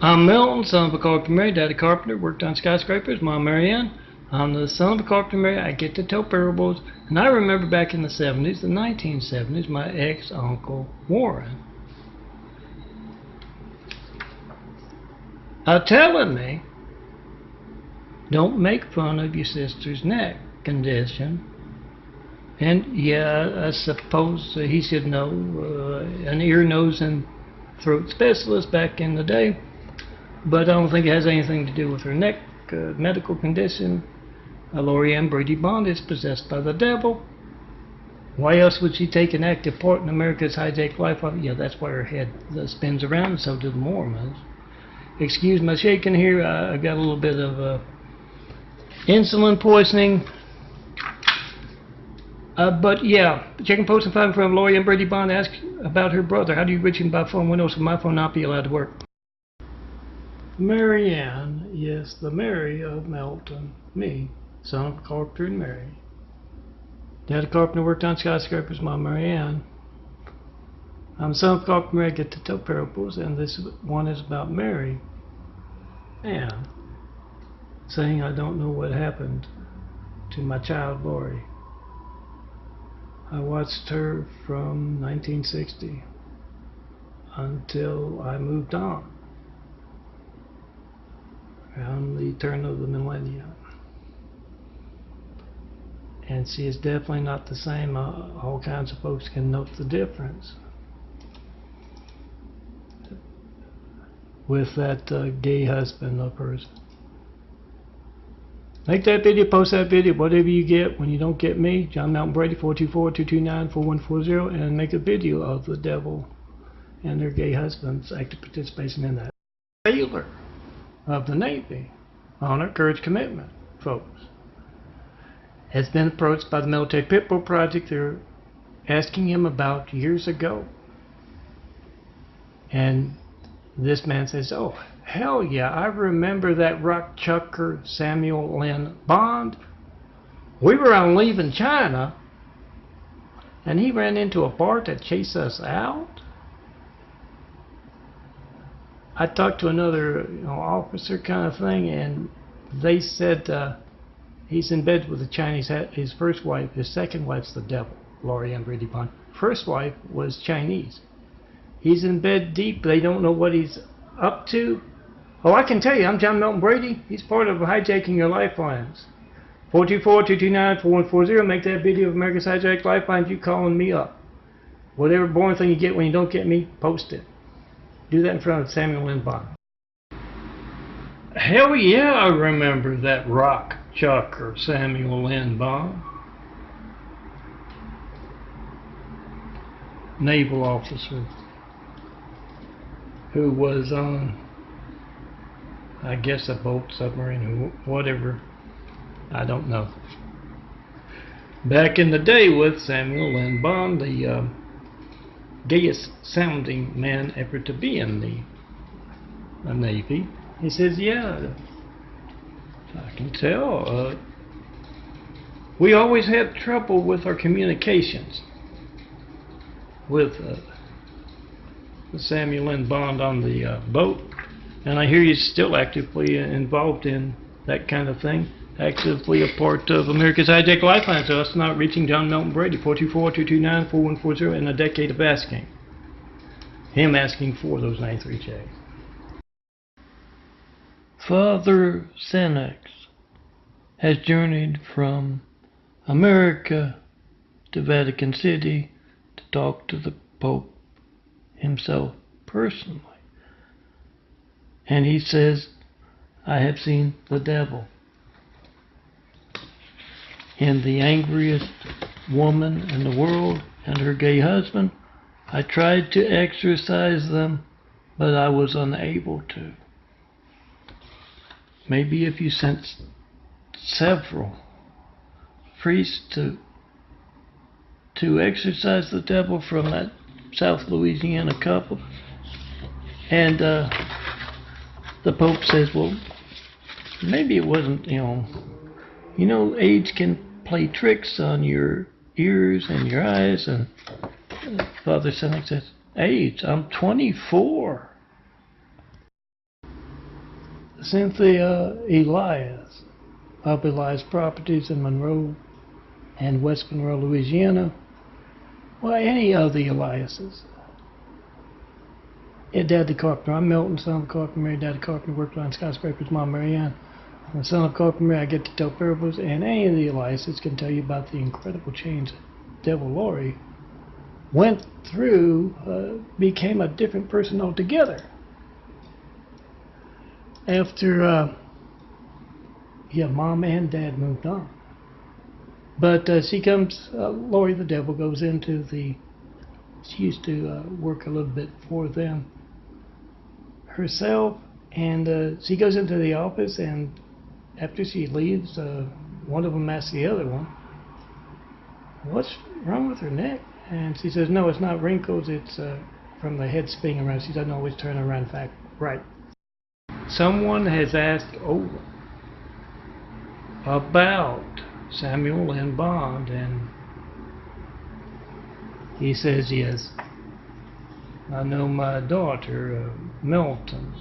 I'm Milton, son of a carpenter Mary, daddy carpenter, worked on skyscrapers, mom Marianne. I'm the son of a carpenter Mary, I get to tell parables, and I remember back in the 70s, the 1970s, my ex-uncle Warren telling me, don't make fun of your sister's neck condition. And yeah, I suppose he should know, an ear, nose, and throat specialist back in the day. But I don't think it has anything to do with her neck medical condition. Laurie Sam Brady Bond is possessed by the devil. Why else would she take an active part in America's hijacked lifeline? Yeah, that's why her head spins around, and so do the Mormons. Excuse my shaking here. I got a little bit of insulin poisoning. But yeah, checking post and find from Laurie Sam Brady Bond asks about her brother. How do you reach him by phone? When else would my phone not be allowed to work? Marianne, yes, the Mary of Melton, me, son of a carpenter and Mary. Dad, a carpenter, worked on skyscrapers, mom Marianne. I'm son of a carpenter Mary, I get to tell parables, and this one is about Mary Ann, saying I don't know what happened to my child Laurie. I watched her from 1960 until I moved on. Around the turn of the millennium. And she is definitely not the same. All kinds of folks can note the difference with that gay husband of hers. Make that video, post that video, whatever you get. When you don't get me, John Mountain Brady, 424-229-4140, and make a video of the devil and their gay husbands' active participation in that. Sailor of the Navy, honor, courage, commitment, folks, has been approached by the military Pitbull Project. They're asking him about years ago, and this man says, oh hell yeah, I remember that rock chucker Samuel Lynn Bond. We were on leaving China and he ran into a bar to chase us out. I talked to another officer kind of thing, and they said he's in bed with a Chinese, his first wife. His second wife's the devil, Laurie Sam Brady Bond. First wife was Chinese. He's in bed deep. They don't know what he's up to. Oh, I can tell you, I'm John Milton Brady. He's part of Hijacking Your Lifelines. 424-229-4140. Make that video of America's Hijacked Lifelines. You calling me up. Whatever boring thing you get when you don't get me, post it. Do that in front of Samuel Lynn Bond. Hell yeah, I remember that rock chucker Samuel Lynn Bond. Naval officer who was on, I guess, a boat, submarine, whatever, I don't know. Back in the day with Samuel Lynn Bond, the gayest sounding man ever to be in the Navy. He says, yeah, I can tell. We always had trouble with our communications with Samuel Lynn Bond on the boat, and I hear he's still actively involved in that kind of thing, actively a part of America's Hijacked Lifeline. So us not reaching John Milton Brady, 424-229-4140, in a decade of asking. Him asking for those 93 checks. Father Senex has journeyed from America to Vatican City to talk to the Pope himself personally. And he says, I have seen the devil in the angriest woman in the world and her gay husband. I tried to exorcise them, but I was unable to. Maybe if you sent several priests to exorcise the devil from that South Louisiana couple, and the Pope says, well, maybe it wasn't, age can play tricks on your ears and your eyes. And Father Senex says, age, I'm 24. Cynthia Elias of Elias Properties in Monroe and West Monroe, Louisiana. Well, any of the Eliases. Dad the Carpenter. I'm Melton, son of a carpenter. Mary, Dad the Carpenter. Worked on skyscrapers. Mom, Marianne. I'm the son of a carpenter. I get to tell parables. And any of the Eliases can tell you about the incredible change that Devil Laurie went through, became a different person altogether. After, Mom and Dad moved on. But she comes, Laurie the Devil goes into she used to work a little bit for them herself, and she goes into the office, and after she leaves, one of them asks the other one, what's wrong with her neck? And she says, no, it's not wrinkles, it's from the head spinning around. She doesn't always turn around. In fact, right. Someone has asked about Samuel N. Bond, and he says, yes, I know my daughter, MELTON,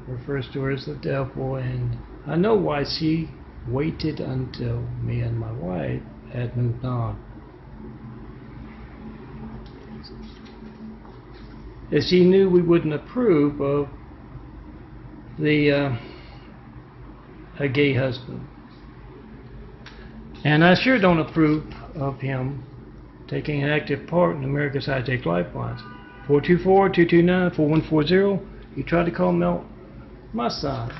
refers to her as the devil, and I know why she waited until me and my wife had moved on. As she knew we wouldn't approve of a gay husband. And I sure don't approve of him taking an active part in America's HIGHJACK lifelines. 424-229-4140. You tried to call Mel, my son.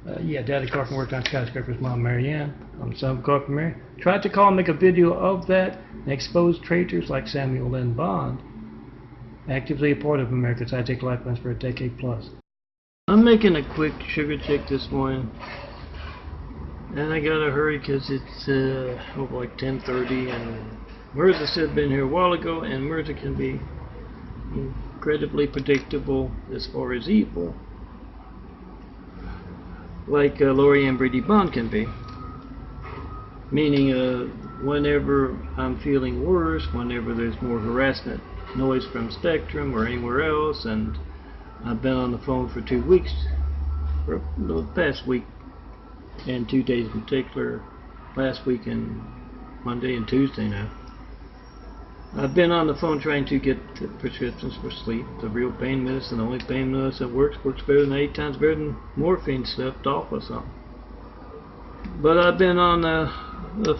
Daddy Carpenter worked on skyscrapers. Mom, Marianne. I'm the son of Carpenter Mary. Tried to call and make a video of that and expose traitors like Samuel N. Bond, actively a part of America's HIGHJACK lifelines for a decade plus. I'm making a quick sugar check this morning, and I gotta hurry because it's like 10:30, and Mirza should have been here a while ago, and Mirza can be incredibly predictable as far as evil, like Laurie and BRADY Bond can be. Meaning, whenever I'm feeling worse, whenever there's more harassment noise from Spectrum or anywhere else, and I've been on the phone for 2 weeks, for the past week, and 2 days in particular, last week and Monday and Tuesday now. I've been on the phone trying to get prescriptions for sleep, the real pain medicine, the only pain medicine that works better than 8 times better than morphine slipped off or something. But I've been on the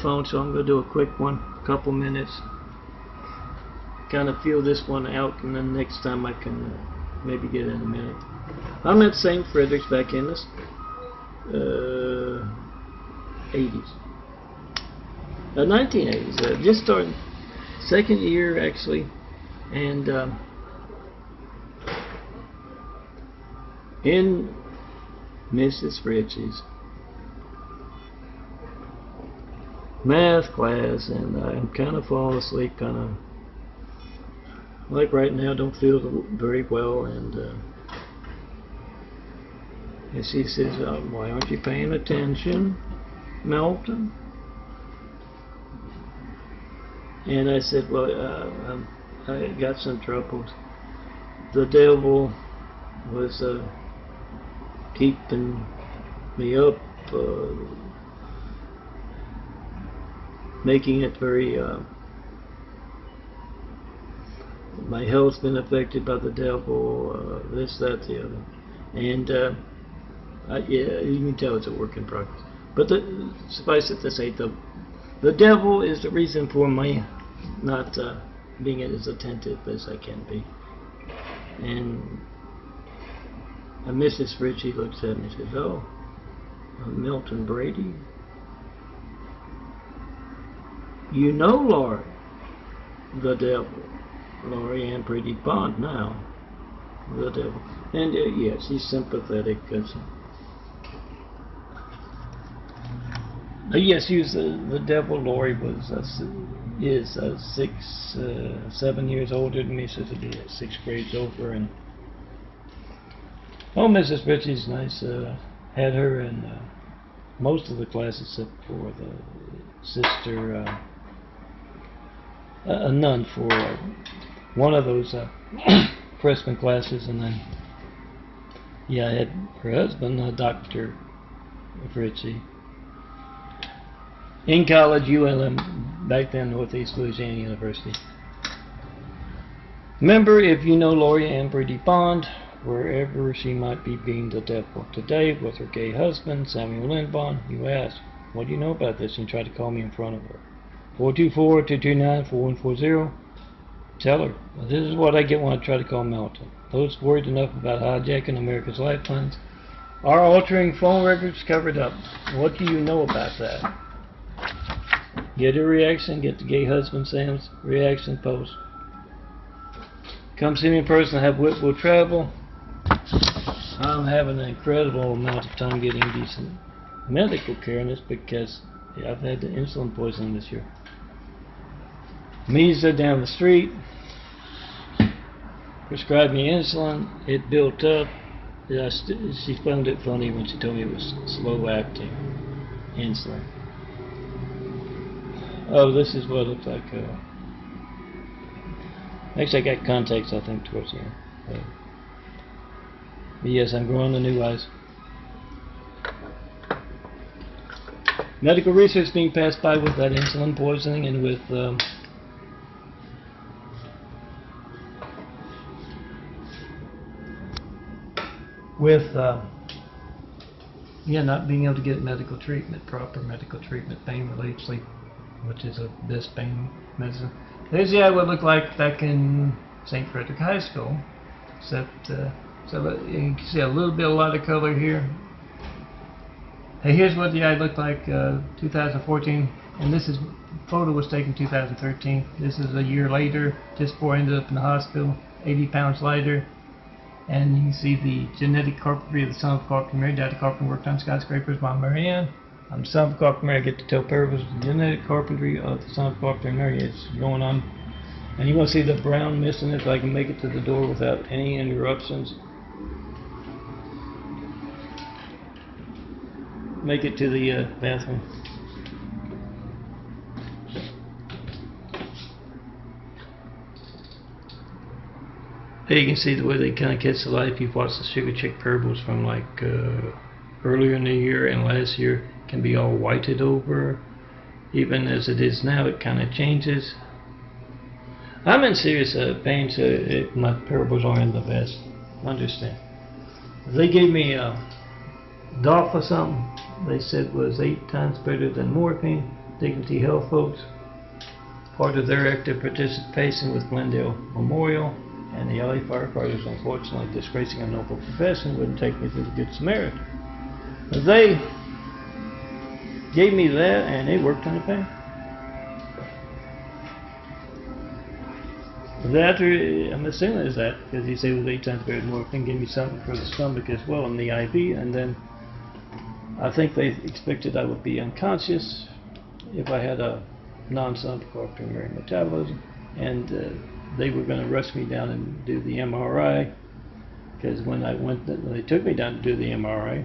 phone, so I'm going to do a quick one, a couple minutes, kind of feel this one out, and then next time I can maybe get in a minute. I'm at St. Frederick's back in the 80s. 1980s, just starting, second year actually, and in Mrs. Ritchie's math class, and I'm kind of falling asleep, kind of like right now, don't feel very well, and she says, why aren't you paying attention, Melton? And I said, well, I got some troubles. The devil was keeping me up, making it very, my health's been affected by the devil, this, that, the other. And yeah, you can tell it's a work in progress. But suffice it to say, the devil is the reason for my not being as attentive as I can be. And Mrs. Ritchie looks at me and says, oh, Milton Brady? You know Laurie, the devil. Laurie and BRADY Bond now, the devil. And yes, he's sympathetic because yes, he was the devil. Laurie was is 7 years older than me, so it'd be 6 grades over. And oh, Mrs. Ritchie's nice. Had her in most of the classes except for the sister, a nun for one of those freshman classes, and then Yeah, I had her husband, Dr. Fritzy. In college, ULM, back then, Northeast Louisiana University. Remember, if you know Laurie Ann Brady Bond, wherever she might be being the devil today with her gay husband, Samuel Lynn Bond, you ask, what do you know about this? And you try to call me in front of her. 424-229-4140. Tell her, this is what I get when I try to call MELTON. Those worried enough about hijacking America's lifelines are altering phone records covered up. What do you know about that? Get a reaction, get the gay husband Sam's reaction post. Come see me in person, have Whip will travel. I'm having an incredible amount of time getting decent medical care, and it's because I've had the insulin poisoning this year. Misa down the street prescribed me insulin. It built up. She found it funny when she told me it was slow acting insulin. Oh, this is what it looks like. Actually, I got contacts, I think, towards the end. But yes, I'm growing the new eyes. Medical research being passed by with that insulin poisoning and with not being able to get medical treatment, proper medical treatment, pain relief, sleep, which is the best pain medicine. There's the eye would look like back in St. Frederick High School, except so you can see a lot of color here. Hey, here's what the eye looked like 2014, and this photo was taken 2013. This is a year later, just before I ended up in the hospital, 80 pounds lighter. And you can see the genetic carpentry of the son of Carpenter Mary. Daddy Carpenter worked on skyscrapers, Mom Marianne. I'm the son of Carpenter Mary. I get to tell parables of the genetic carpentry of the son of Carpenter Mary. It's going on. And you want to see the brown missing if I can make it to the door without any interruptions. Make it to the bathroom. There you can see the way they kind of catch the light. If you've watched the Sugar Chick parables from like earlier in the year and last year, it can be all whited over. Even as it is now, it kind of changes. I'm in serious pain, so my parables aren't the best. Understand. They gave me DOF or something. They said was 8 times better than morphine. Dignity Health folks, part of their active participation with Glendale Memorial. And the LA firefighters, unfortunately, disgracing a noble profession, wouldn't take me to the Good Samaritan. But they gave me that, and it worked on the pain. That, I'm assuming is that, because he said it was 8 times better than morphine, gave me something for the stomach as well in the IV, and then I think they expected I would be unconscious if I had a non-subcopulmonary metabolism, and they were going to rush me down and do the MRI, because when they took me down to do the MRI,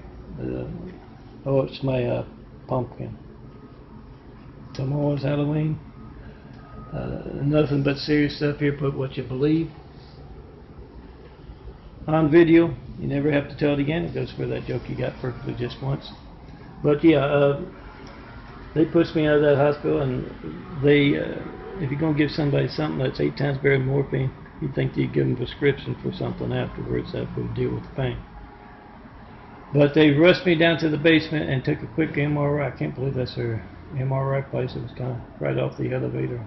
oh, it's my pumpkin. Tomorrow's Halloween. Nothing but serious stuff here. Put what you believe on video. You never have to tell it again. It goes for that joke you got perfectly just once. But yeah, they pushed me out of that hospital, and they. If you're going to give somebody something that's 8 times better than morphine, you'd think you'd give them a prescription for something afterwards that would deal with the pain. But they rushed me down to the basement and took a quick MRI. I can't believe that's their MRI place. It was kind of right off the elevator.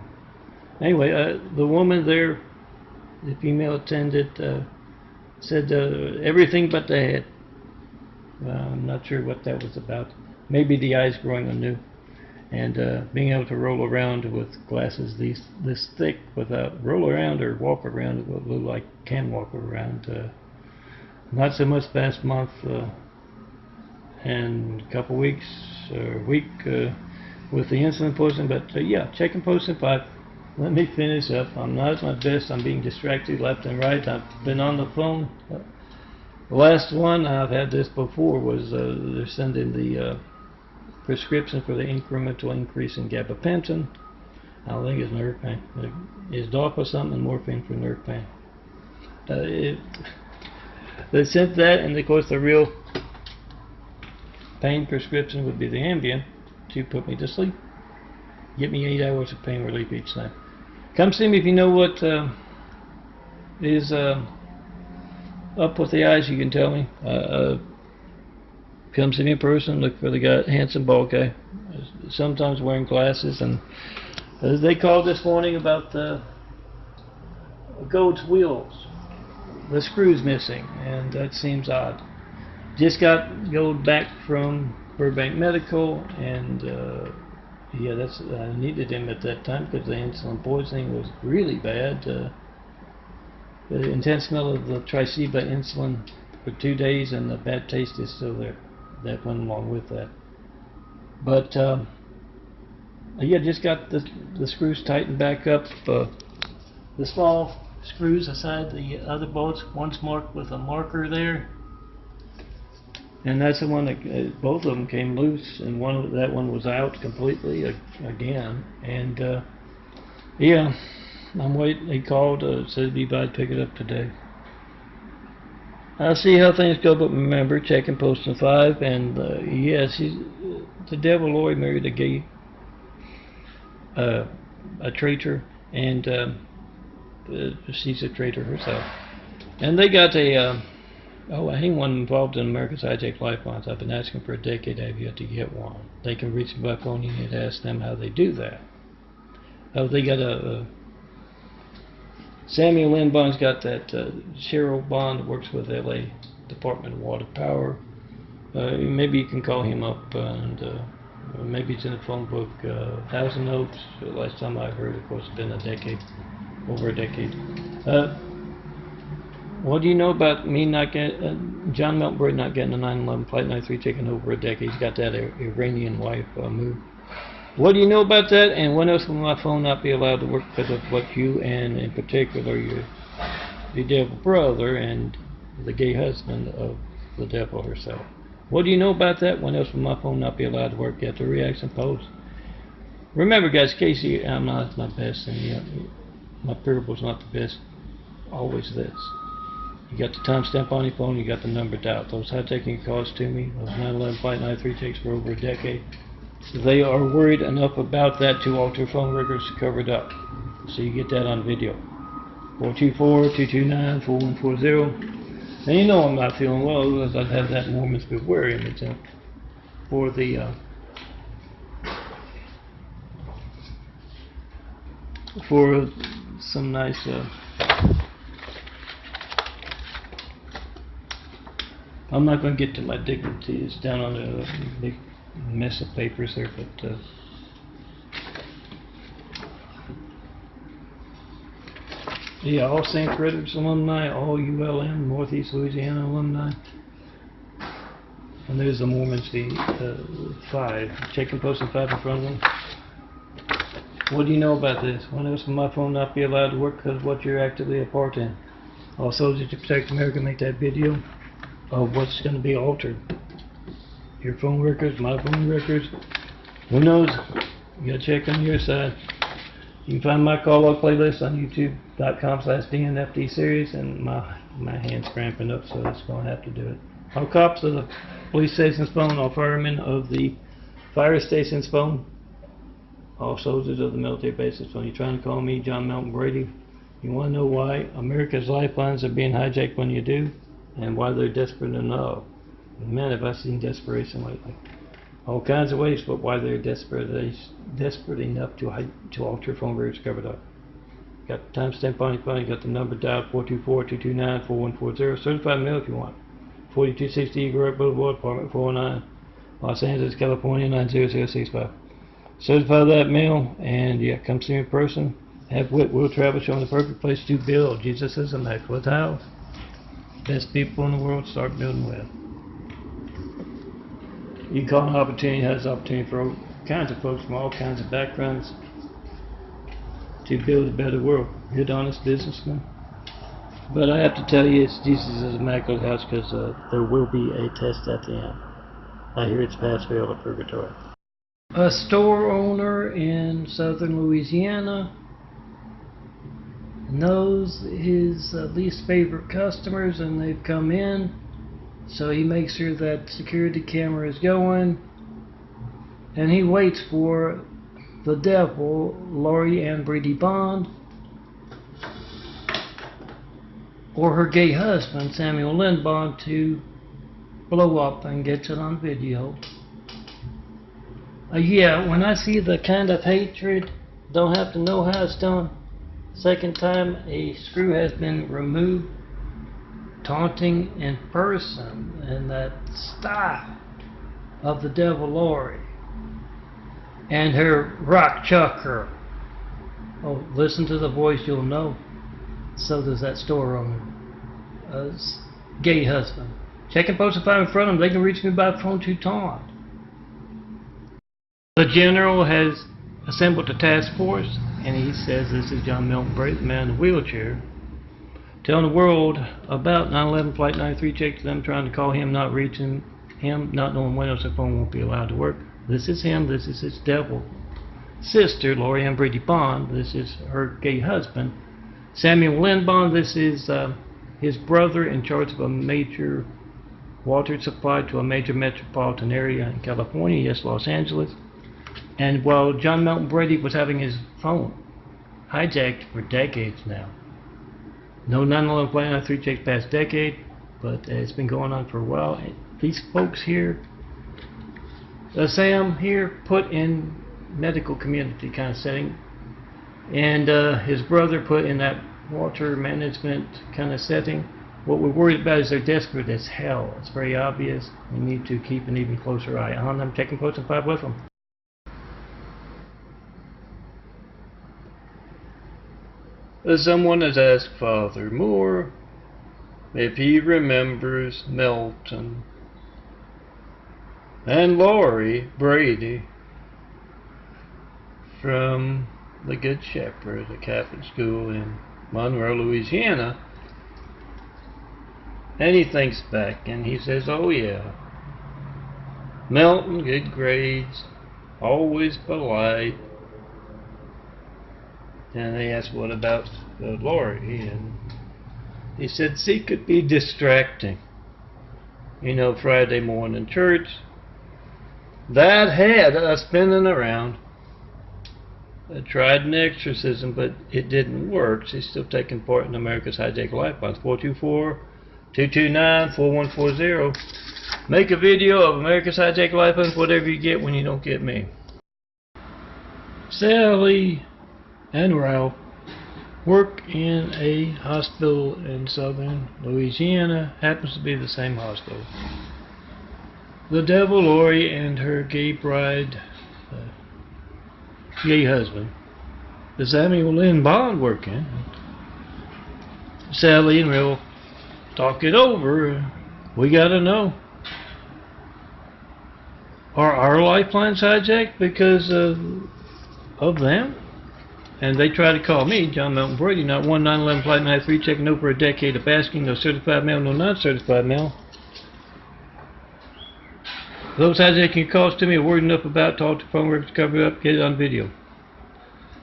Anyway, the woman there, the female attendant, said everything but the head. I'm not sure what that was about. Maybe the eyes growing anew. And being able to roll around with glasses this thick without roll around or walk around what look like can walk around. Not so much last month and a couple weeks or a week with the insulin poisoning, but yeah, checking posting 5. Let me finish up. I'm not at my best. I'm being distracted left and right. I've been on the phone. The last one, I've had this before, was they're sending the prescription for the incremental increase in gabapentin. I don't think it's nerve pain. It's DOF or something, and morphine for nerve pain. They sent that, and of course the real pain prescription would be the Ambien to put me to sleep. Get me 8 hours of pain relief each night. Come see me if you know what is up with the eyes. You can tell me. Come see me in person. Look for the guy, handsome bald guy, sometimes wearing glasses. And they called this morning about the goat's wheels. The screw's missing, and that seems odd. Just got gold back from Burbank Medical, and yeah, I needed him at that time because the insulin poisoning was really bad. The intense smell of the Triceba insulin for 2 days, and the bad taste is still there. That went along with that. But yeah, just got the screws tightened back up. The small screws aside the other bolts, one's marked with a marker there, and that's the one that both of them came loose, and that one was out completely again. And yeah, I'm waiting. He called, said he'd be by to pick it up today. I'll see how things go, but remember, checking posting 5, and yes, the devil Laurie married a gay, a traitor, and she's a traitor herself. And they got a, I ain't one involved in America's hijacked lifelines. I've been asking for a decade. I've yet to get one. They can reach me by phone. You need to ask them how they do that. They got Samuel Lynn Bond's got that Cheryl Bond works with LA Department of Water Power. Maybe you can call him up, and maybe it's in the phone book. 1,000 Notes. Last time I heard, of course, it's been a decade, over a decade. What do you know about me not getting John Melton Brady not getting a 9/11 Flight 93 taken over a decade? He's got that Iranian wife move. What do you know about that? And when else will my phone not be allowed to work because of what you, and in particular your devil brother and the gay husband of the devil herself? What do you know about that? When else will my phone not be allowed to work? At the reaction post. Remember, guys, Casey, I'm not my best, and my parable's not the best. Always this. You got the timestamp on your phone. You got the number dialed. Those high-taking calls to me. Those 9/11 Flight 93 takes for over a decade. They are worried enough about that to alter phone records to cover it up. So you get that on video. 424-229-4140. And you know I'm not feeling well, because I'd have that Mormons Beware image for the for some nice I'm not going to get to my dignity. It's down on a big mess of papers there, but yeah, all St. Frederick's alumni, all ULM, Northeast Louisiana alumni. And there's the Mormons, the 5. Checking posting 5 in front of them. What do you know about this? When else will my phone not be allowed to work because of what you're actively a part in? All Soldiers to Protect America make that video of what's going to be altered. Your phone records, my phone records. Who knows? You gotta check on your side. You can find my call log playlist on youtube.com/DNFD series, and my hand's cramping up, so it's gonna have to do it. All cops of the police station's phone, all firemen of the fire station's phone, all soldiers of the military bases phone. You're trying to call me, John Melton Brady. You want to know why America's lifelines are being hijacked when you do, and why they're desperate enough. Man, have I seen desperation lately. All kinds of ways, but why they're desperate enough to alter phone records covered up. Got the timestamp on your phone, you got the number dialed 424-229-4140. Certified mail if you want. 4260 Eagle Rock Boulevard, apartment 409, Los Angeles, California 90065. Certify that mail, and yeah, come see me in person. Have wit, will travel, showing the perfect place to build. Jesus is immaculate house. Best people in the world, start building with. You call an opportunity, has opportunity for all kinds of folks from all kinds of backgrounds to build a better world. Good, honest businessman. But I have to tell you, it's Jesus is immaculate house, because there will be a test at the end. I hear it's pass fail or purgatory. A store owner in southern Louisiana knows his least favorite customers, and they've come in, so he makes sure that security camera is going, and he waits for the devil, Laurie and Brady Bond, or her gay husband, Samuel Lynn Bond, to blow up and gets it on video. Yeah, when I see the kind of hatred, don't have to know how it's done. Second time a screw has been removed, taunting in person, and that style of the devil Laurie and her rock chucker. Oh, listen to the voice, you'll know. So does that store owner. Gay husband. Check and post if I'm in front of them. They can reach me by phone to taunt. The general has assembled a task force, and he says this is John Milton Brady, the man in the wheelchair, telling the world about 9/11 Flight 93 check to them, trying to call him, not reaching him, not knowing when else the phone won't be allowed to work. This is him, this is his devil sister, Laurie and Brady Bond. This is her gay husband, Samuel Lynn Bond. This is his brother in charge of a major water supply to a major metropolitan area in California, yes, Los Angeles. And while John Milton Brady was having his phone hijacked for decades now, no 9/11 Flight 93 checks past decade, but it's been going on for a while. These folks here, Sam here, put in medical community kind of setting, and his brother put in that water management kind of setting. What we're worried about is they're desperate as hell. It's very obvious. We need to keep an even closer eye on them. Checking post and 5 with them. Someone has asked Father Moore if he remembers Melton and Laurie Brady from the Good Shepherd, a Catholic school in Monroe, Louisiana. And he thinks back and he says, oh yeah, Melton, good grades, always polite. And they asked, what about Laurie? And he said, she could be distracting. You know, Friday morning church, that head spinning around. I tried an exorcism, but it didn't work. She's still taking part in America's Hijacked Lifelines. 424-229-4140. Make a video of America's Hijacked Lifelines, whatever you get when you don't get me. Sally and Ralph work in a hospital in southern Louisiana. Happens to be the same hospital. The devil Laurie and her gay bride, gay husband, the Samuel Lynn Bond working. Sally and Ralph talk it over. We gotta know, are our lifelines hijacked because of them? And they try to call me, John Milton Brady, not 9/11 Flight 93, checking over a decade of asking, no certified mail, no non-certified mail. Those hijacking calls to me are word enough about, talk to phone records, cover it up, get it on video.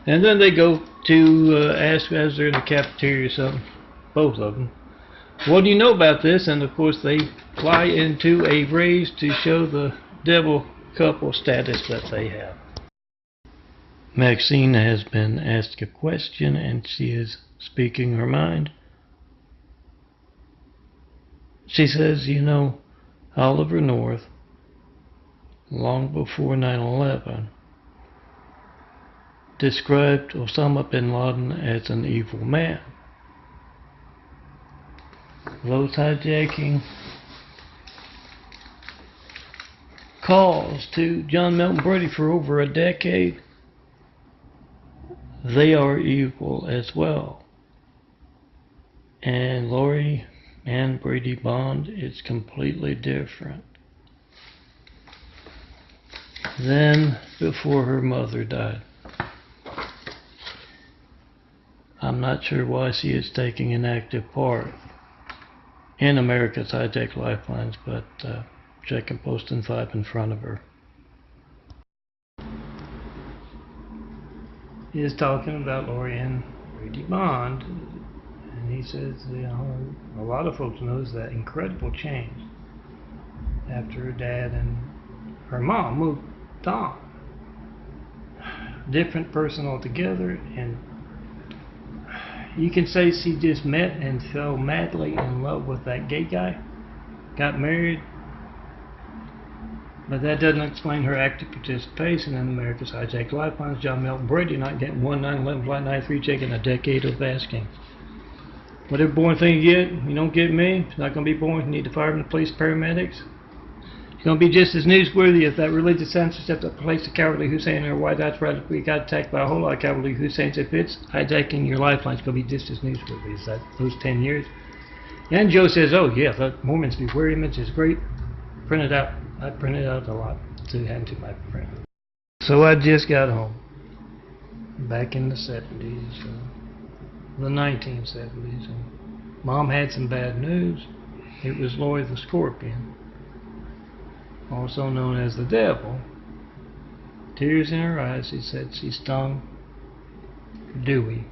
And then they go to ask as they're in the cafeteria or something, both of them, what do you know about this? And of course they fly into a rage to show the devil couple status that they have. Maxine has been asked a question and she is speaking her mind. She says, you know, Oliver North, long before 9/11, described Osama bin Laden as an evil man. Those hijacking calls to John Milton Brady for over a decade, they are evil as well. And Laurie and Brady Bond is completely different than before her mother died. I'm not sure why she is taking an active part in America's Hijacked Lifelines, but check and post and 5 in front of her. He is talking about Laurie and Brady Bond, and he says, you know, a lot of folks knows that incredible change after her dad and her mom moved on. Different person altogether, and you can say she just met and fell madly in love with that gay guy, got married, but that doesn't explain her active participation in America's hijacked lifelines. John Melton Brady not getting 1/9/11 Flight 93 check in a decade of asking. Whatever boring thing you get, you don't get me, it's not going to be boring. You need the firemen, the police, paramedics. It's going to be just as newsworthy as that religious censorship that placed a cowardly Hussein in her White House right after we got attacked by a whole lot of cowardly Husseins. If it's hijacking your lifeline, it's going to be just as newsworthy as that, those 10 years. And Joe says, oh yeah, the Mormons beware image is great. Print it out. I printed out a lot to hand to my friend. So I just got home. Back in the 70s, the 1970s. And Mom had some bad news. It was Laurie the Scorpion, also known as the Devil. Tears in her eyes, she said she stung Dewey,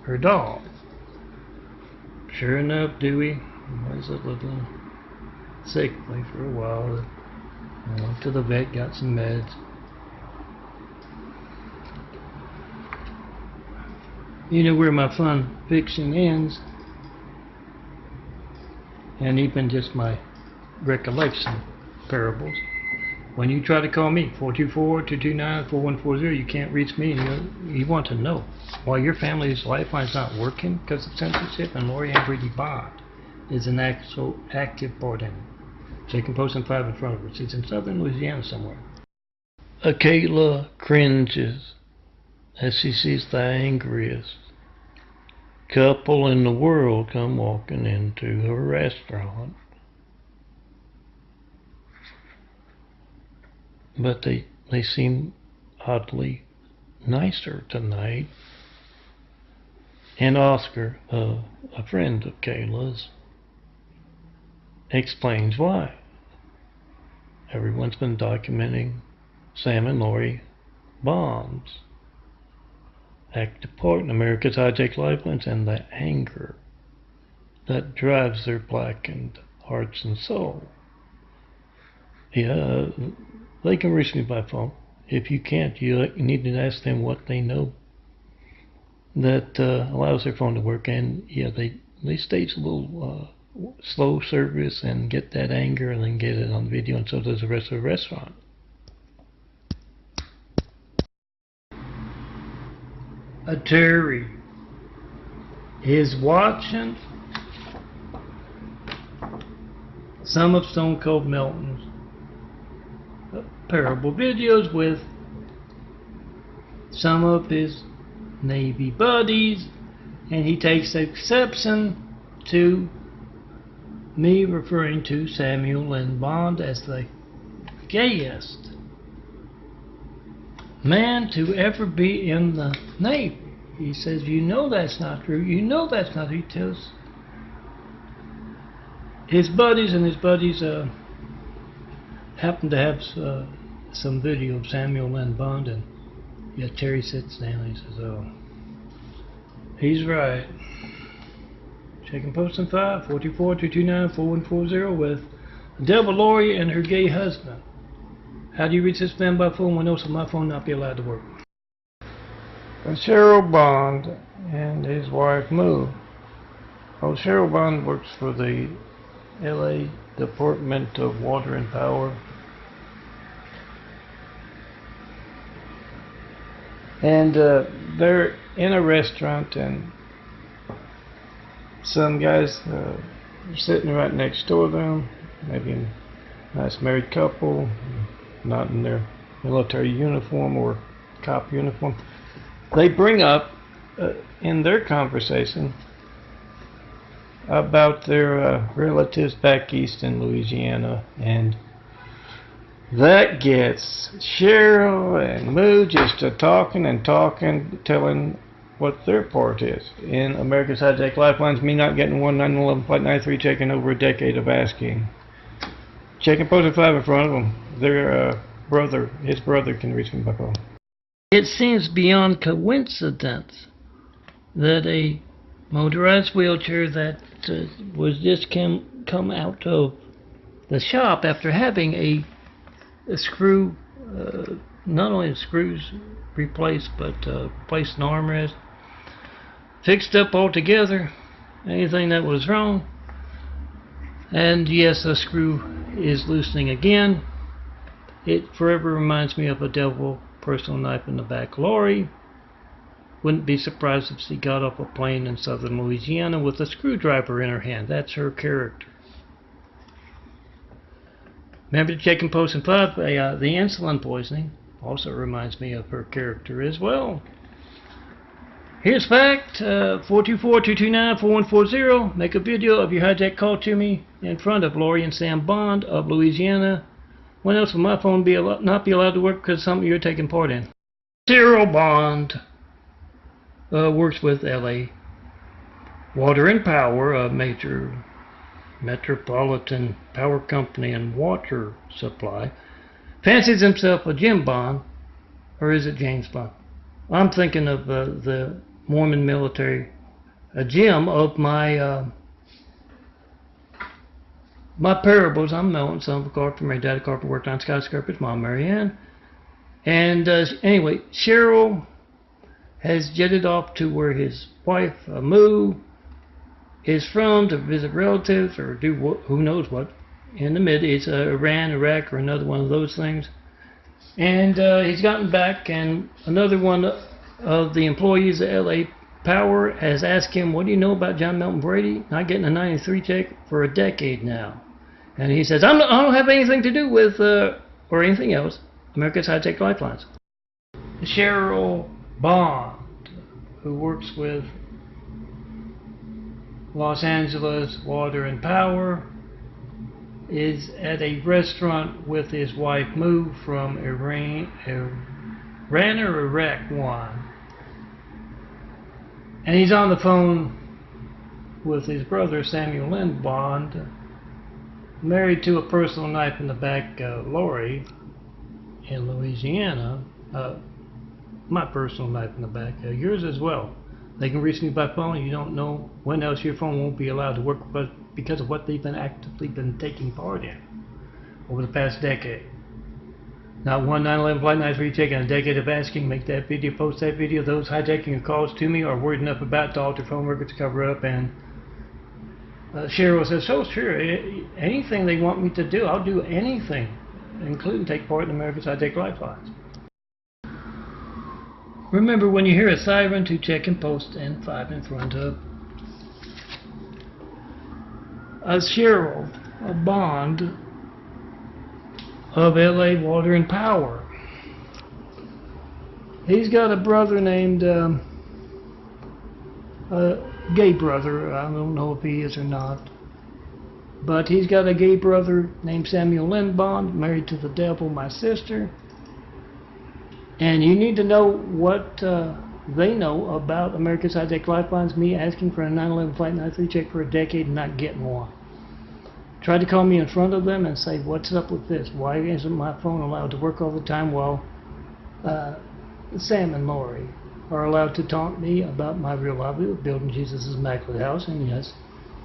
her dog. Sure enough, Dewey was a little sickly for a while. I went to the vet, got some meds. You know where my fun fiction ends, and even just my recollection parables. When you try to call me, 424-229-4140, you can't reach me, and you want to know why your family's lifeline's not working because of censorship, and Laurie and Brady Bond is an actual active part in it. She can post in 5 in front of her. She's in southern Louisiana somewhere. Akela cringes as she sees the angriest couple in the world come walking into her restaurant. But they seem oddly nicer tonight. And Oscar, a friend of Kayla's, explains why. Everyone's been documenting Sam and Laurie Bond's active part in America's hijacked lifelines and the anger that drives their blackened hearts and soul. Yeah, they can reach me by phone. If you can't, you need to ask them what they know that allows their phone to work. And yeah, they stage a little slow service and get that anger and then get it on video, and so does the rest of the restaurant. Terry is watching some of Stone Cold Melton's parable videos with some of his Navy buddies, and he takes exception to me referring to Samuel Lynn Bond as the gayest man to ever be in the Navy. He says, you know that's not true. You know that's not true. He tells his buddies, and his buddies happen to have some video of Samuel Lynn Bond, and yeah, Terry sits down and he says, oh, he's right. Checking post in 5, 424-229-4140 with the Devil Laurie and her gay husband. How do you reach this man by phone when also my phone not be allowed to work? Cheryl Bond and his wife Moo. Oh, Cheryl Bond works for the LA Department of Water and Power. And they're in a restaurant, and some guys are sitting right next door to them, maybe a nice married couple, not in their military uniform or cop uniform. They bring up in their conversation about their relatives back east in Louisiana, and that gets Cheryl and Moo just talking and talking, telling what their part is in America's hijacked lifelines. Me not getting 1/9/11 Flight 93 checking over a decade of asking. Checking post 5 in front of them. Their his brother can reach me by phone. It seems beyond coincidence that a motorized wheelchair that was just come out of the shop after having a screw, not only the screws replaced, but replaced an armrest, fixed up altogether, anything that was wrong. And yes, the screw is loosening again. It forever reminds me of a devil personal knife in the back. Laurie wouldn't be surprised if she got off a plane in southern Louisiana with a screwdriver in her hand. That's her character. Remember to check and post and pub. The insulin poisoning also reminds me of her character as well. Here's fact, 424-229-4140. Make a video of your hijack call to me in front of Laurie and Sam Bond of Louisiana. When else will my phone not be allowed to work because of something you're taking part in? Cyril Bond works with LA Water and Power, a major metropolitan power company and water supply. Fancies himself a Jim Bond, or is it James Bond? I'm thinking of the Mormon military, a Jim of my my parables. I'm Melton, son of a carpenter. My dad a carpenter, worked on skyscrapers. Mom Marianne. And anyway, Cheryl has jetted off to where his wife Moo is from to visit relatives or do who knows what in the Mid-East, Iran, Iraq, or another one of those things. And he's gotten back, and another one of the employees at LA Power has asked him, what do you know about John Melton Brady not getting a 93 check for a decade now? And he says, I don't have anything to do with, or anything else, America's High-Tech Lifelines. Cheryl Bond, who works with Los Angeles Water and Power, is at a restaurant with his wife Moo from Iran or Iraq 1. And he's on the phone with his brother Samuel Lynn Bond, married to a personal knife in the back, Laurie, in Louisiana. My personal knife in the back, yours as well. They can reach me by phone. You don't know when else your phone won't be allowed to work because of what they've been actively taking part in over the past decade. Not one 9/11 flight 93 check in a decade of asking, make that video, post that video. Those hijacking your calls to me are worried enough about to alter phone records to cover up. And Cheryl says, so sure, anything they want me to do, I'll do anything, including take part in America's High-Tech Lifelines. Remember, when you hear a siren, to check and post and 5 in front of Cheryl, a Bond of LA Water and Power. He's got a brother named, gay brother. I don't know if he is or not. But he's got a gay brother named Samuel Lynn Bond, married to the devil, my sister. And you need to know what they know about America's High-Tech Lifelines, me asking for a 9/11 Flight 93 check for a decade and not getting one. Tried to call me in front of them and say, what's up with this? Why isn't my phone allowed to work all the time while Sam and Laurie are allowed to taunt me about my real livelihood, building Jesus' immaculate house? And yes,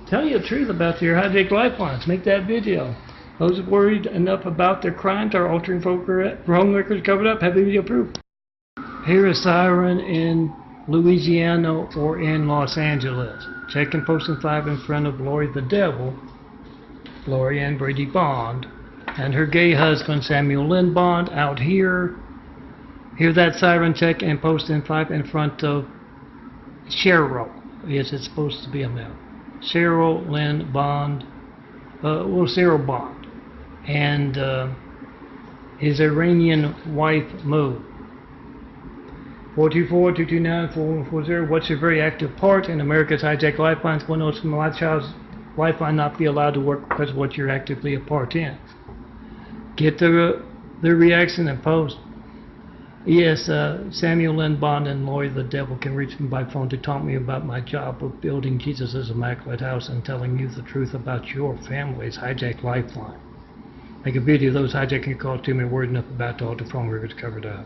tell you the truth about your High-Tech Lifelines. Make that video. Those worried enough about their crimes or altering phone records covered up, have the video proof. Hear a siren in Louisiana or in Los Angeles. Check and post in 5 in front of Laurie the Devil, Laurie and Brady Bond, and her gay husband Samuel Lynn Bond out here. Hear that siren, check and post in 5 in front of Cheryl. Yes, it's supposed to be a male. Cheryl Lynn Bond, Cyril Bond, and his Iranian wife Moo. 424-229-4140. What's your very active part in America's High-Tech Lifelines? When else will my child's lifeline not be allowed to work because of what you're actively a part in? Get the reaction and post. Yes, Samuel Lynn Bond and Laurie the Devil can reach me by phone to taunt me about my job of building Jesus' immaculate house and telling you the truth about your family's hijack lifeline. Make a video of those hijacking calls to me, worried enough about to alter phone records covered up.